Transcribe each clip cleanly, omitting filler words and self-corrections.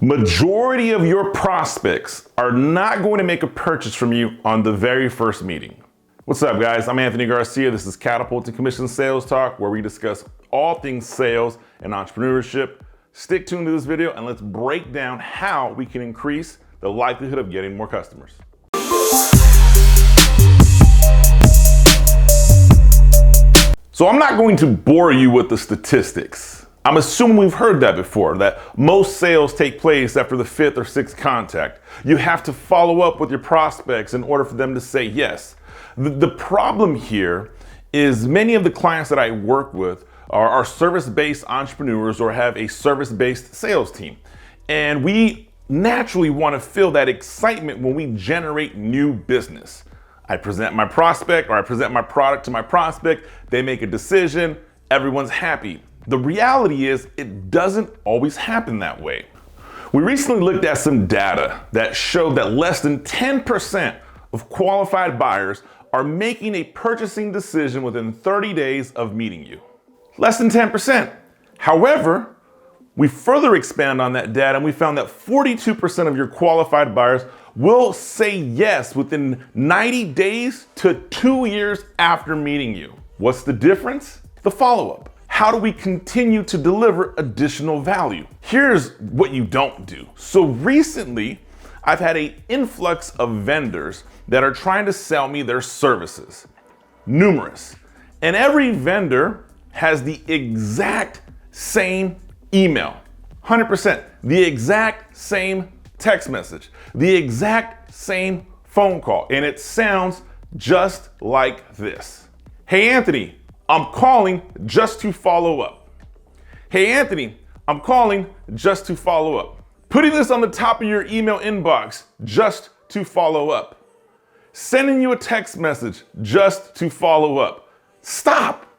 Majority of your prospects are not going to make a purchase from you on the very first meeting. What's up, guys? I'm Anthony Garcia. This is Catapult to Commission Sales Talk, where we discuss all things sales and entrepreneurship. Stick tuned to this video and let's break down how we can increase the likelihood of getting more customers. So I'm not going to bore you with the statistics. I'm assuming we've heard that before, that most sales take place after the 5th or 6th contact. You have to follow up with your prospects in order for them to say yes. The problem here is many of the clients that I work with are service-based entrepreneurs or have a service-based sales team. And we naturally want to feel that excitement when we generate new business. I present my prospect or I present my product to my prospect, they make a decision, everyone's happy. The reality is it doesn't always happen that way. We recently looked at some data that showed that less than 10% of qualified buyers are making a purchasing decision within 30 days of meeting you. Less than 10%. However, we further expand on that data and we found that 42% of your qualified buyers will say yes within 90 days to 2 years after meeting you. What's the difference? The follow-up. How do we continue to deliver additional value? Here's what you don't do. So recently, I've had an influx of vendors that are trying to sell me their services. Numerous. And every vendor has the exact same email. 100%. The exact same text message. The exact same phone call. And it sounds just like this. Hey, Anthony. I'm calling just to follow up. Hey, Anthony, I'm calling just to follow up. Putting this on the top of your email inbox just to follow up. Sending you a text message just to follow up. Stop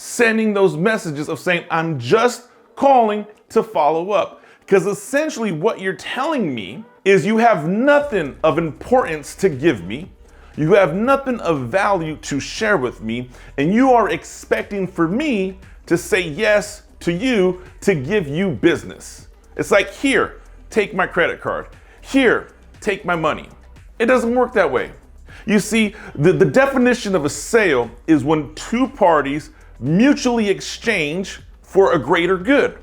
sending those messages of saying, I'm just calling to follow up. Because essentially what you're telling me is you have nothing of importance to give me. You have nothing of value to share with me, and you are expecting for me to say yes to you to give you business. It's like, here, take my credit card. Here, take my money. It doesn't work that way. You see, the definition of a sale is when two parties mutually exchange for a greater good.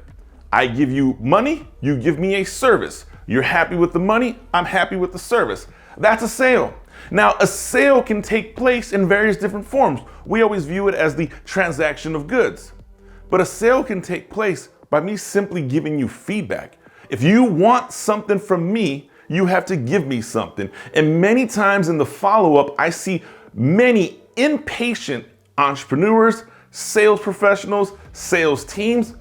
I give you money, you give me a service. You're happy with the money, I'm happy with the service. That's a sale. Now, a sale can take place in various different forms. We always view it as the transaction of goods. But a sale can take place by me simply giving you feedback. If you want something from me, you have to give me something. And many times in the follow-up, I see many impatient entrepreneurs, sales professionals, sales teams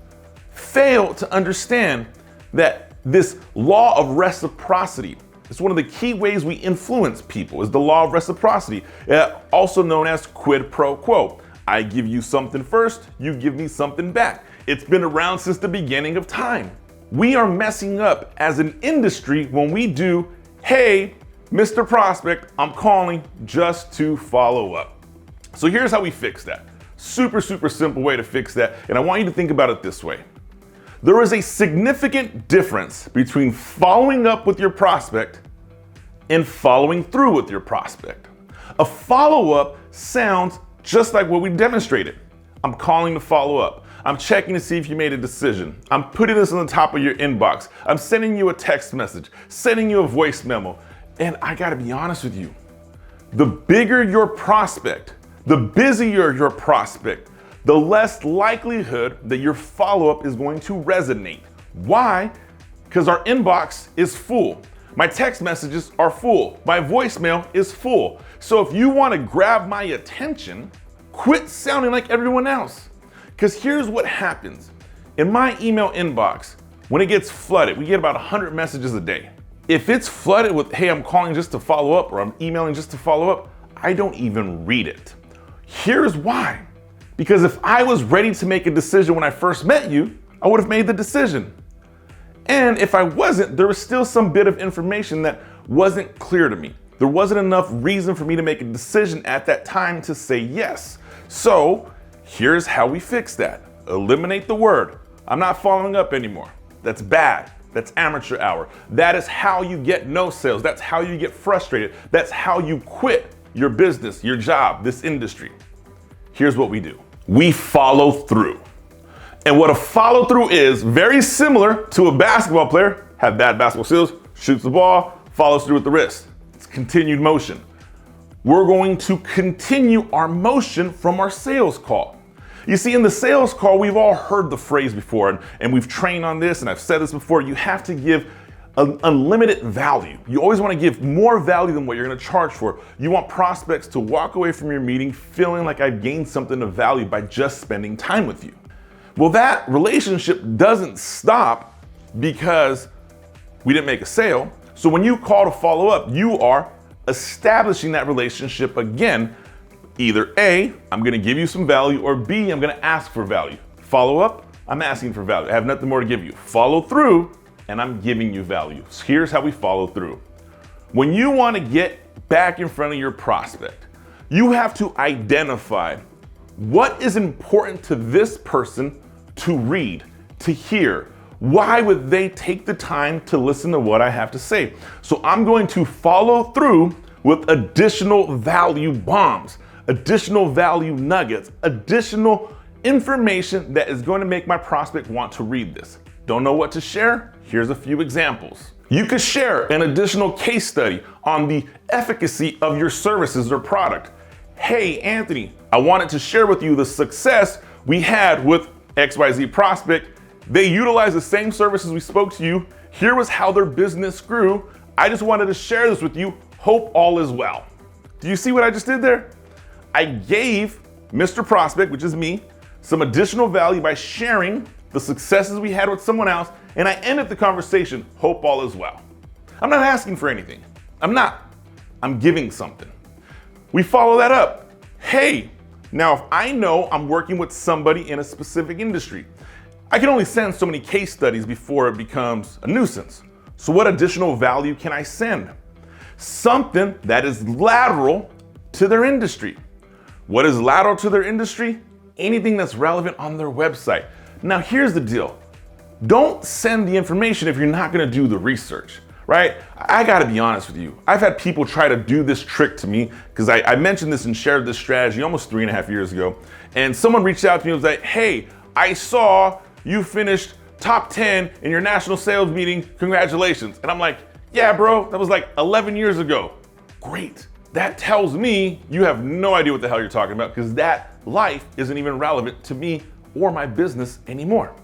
fail to understand that this law of reciprocity, it's one of the key ways we influence people, is the law of reciprocity, also known as quid pro quo. I give you something first, you give me something back. It's been around since the beginning of time. We are messing up as an industry when we do, hey, Mr. Prospect, I'm calling just to follow up. So here's how we fix that. Super simple way to fix that. And I want you to think about it this way. There is a significant difference between following up with your prospect and following through with your prospect. A follow-up sounds just like what we demonstrated. I'm calling to follow up. I'm checking to see if you made a decision. I'm putting this on the top of your inbox. I'm sending you a text message, sending you a voice memo. And I gotta be honest with you, the bigger your prospect, the busier your prospect, the less likelihood that your follow-up is going to resonate. Why? Because our inbox is full. My text messages are full. My voicemail is full. So if you want to grab my attention, quit sounding like everyone else. Because here's what happens. In my email inbox, when it gets flooded, we get about 100 messages a day. If it's flooded with, hey, I'm calling just to follow up, or I'm emailing just to follow up, I don't even read it. Here's why. Because if I was ready to make a decision when I first met you, I would have made the decision. And if I wasn't, there was still some bit of information that wasn't clear to me. There wasn't enough reason for me to make a decision at that time to say yes. So here's how we fix that. Eliminate the word. I'm not following up anymore. That's bad. That's amateur hour. That is how you get no sales. That's how you get frustrated. That's how you quit your business, your job, this industry. Here's what we do. We follow through. And what a follow through is very similar to a basketball player, have bad basketball skills, shoots the ball, follows through with the wrist. It's continued motion. We're going to continue our motion from our sales call. You see, in the sales call, we've all heard the phrase before, and we've trained on this, and I've said this before, you have to give an unlimited value. You always want to give more value than what you're going to charge for. You want prospects to walk away from your meeting feeling like I've gained something of value by just spending time with you. Well, that relationship doesn't stop because we didn't make a sale. So when you call to follow up, you are establishing that relationship again. Either A, I'm gonna give you some value, or B, I'm gonna ask for value. Follow up, I'm asking for value. I have nothing more to give you. Follow through, and I'm giving you value. So here's how we follow through. When you wanna get back in front of your prospect, you have to identify what is important to this person to read, to hear. Why would they take the time to listen to what I have to say? So I'm going to follow through with additional value bombs, additional value nuggets, additional information that is going to make my prospect want to read this. Don't know what to share? Here's a few examples. You could share an additional case study on the efficacy of your services or product. Hey, Anthony, I wanted to share with you the success we had with XYZ prospect. They utilized the same services we spoke to you. Here was how their business grew. I just wanted to share this with you. Hope all is well. Do you see what I just did there? I gave Mr. Prospect, which is me, some additional value by sharing the successes we had with someone else, and I ended the conversation, hope all is well. I'm not asking for anything. I'm giving something. We follow that up. Hey, now if I know I'm working with somebody in a specific industry, I can only send so many case studies before it becomes a nuisance. So what additional value can I send? Something that is lateral to their industry. What is lateral to their industry? Anything that's relevant on their website. Now here's the deal. Don't send the information if you're not gonna do the research, right? I gotta be honest with you. I've had people try to do this trick to me because I mentioned this and shared this strategy almost 3.5 years ago. And someone reached out to me and was like, hey, I saw you finished top 10 in your national sales meeting, congratulations. And I'm like, yeah, bro, that was like 11 years ago. Great. That tells me you have no idea what the hell you're talking about because that life isn't even relevant to me or my business anymore.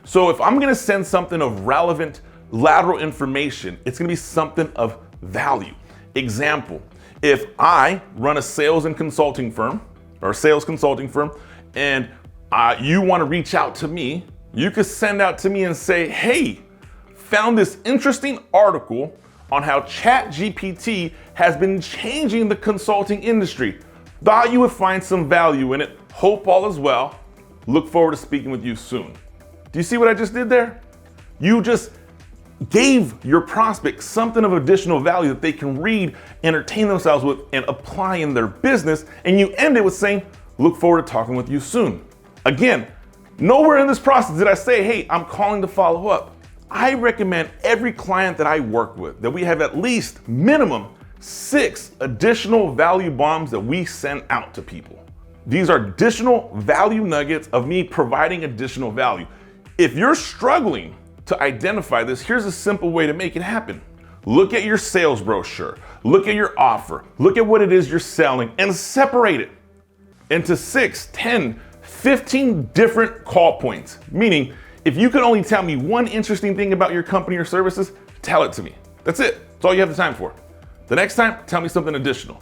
So if I'm gonna send something of relevant lateral information, it's gonna be something of value. Example, if I run a sales and consulting firm or a sales consulting firm and you wanna reach out to me, you could send out to me and say, hey, found this interesting article on how ChatGPT has been changing the consulting industry. Thought you would find some value in it. Hope all is well. Look forward to speaking with you soon. Do you see what I just did there? You just gave your prospect something of additional value that they can read, entertain themselves with, and apply in their business. And you end it with saying, look forward to talking with you soon. Again, nowhere in this process did I say, hey, I'm calling to follow up. I recommend every client that I work with that we have at least minimum 6 additional value bombs that we send out to people. These are additional value nuggets of me providing additional value. If you're struggling to identify this, here's a simple way to make it happen. Look at your sales brochure, look at your offer, look at what it is you're selling and separate it into 6, 10, 15 different call points. Meaning, if you could only tell me one interesting thing about your company or services, tell it to me. That's it. That's all you have the time for. The next time, tell me something additional.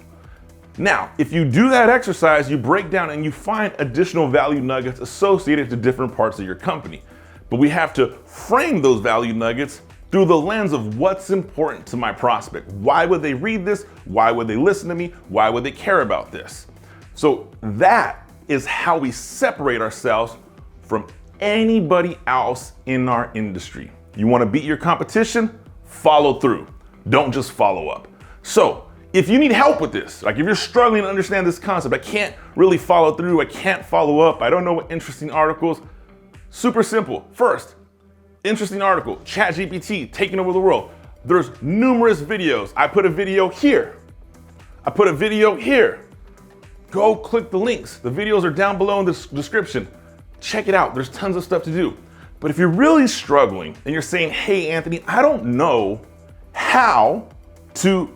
Now, if you do that exercise, you break down and you find additional value nuggets associated to different parts of your company. But we have to frame those value nuggets through the lens of what's important to my prospect. Why would they read this? Why would they listen to me? Why would they care about this? So that is how we separate ourselves from anybody else in our industry. You want to beat your competition? Follow through. Don't just follow up. So if you need help with this, like if you're struggling to understand this concept, I can't really follow through, I can't follow up, I don't know what interesting articles, super simple. First, Interesting article, ChatGPT taking over the world. There's numerous videos. I put a video here. I put a video here. Go click the links. The videos are down below in the description. Check it out. There's tons of stuff to do. But if you're really struggling and you're saying, hey, Anthony, I don't know how to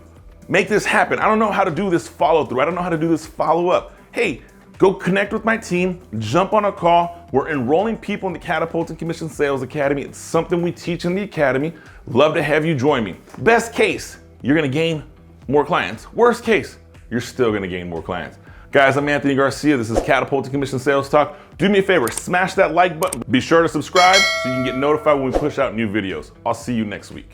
make this happen. I don't know how to do this follow through. I don't know how to do this follow up. Hey, go connect with my team, jump on a call. We're enrolling people in the Catapulting Commission Sales Academy. It's something we teach in the Academy. Love to have you join me. Best case, you're gonna gain more clients. Worst case, you're still gonna gain more clients. Guys, I'm Anthony Garcia. This is Catapulting Commission Sales Talk. Do me a favor, smash that like button. Be sure to subscribe so you can get notified when we push out new videos. I'll see you next week.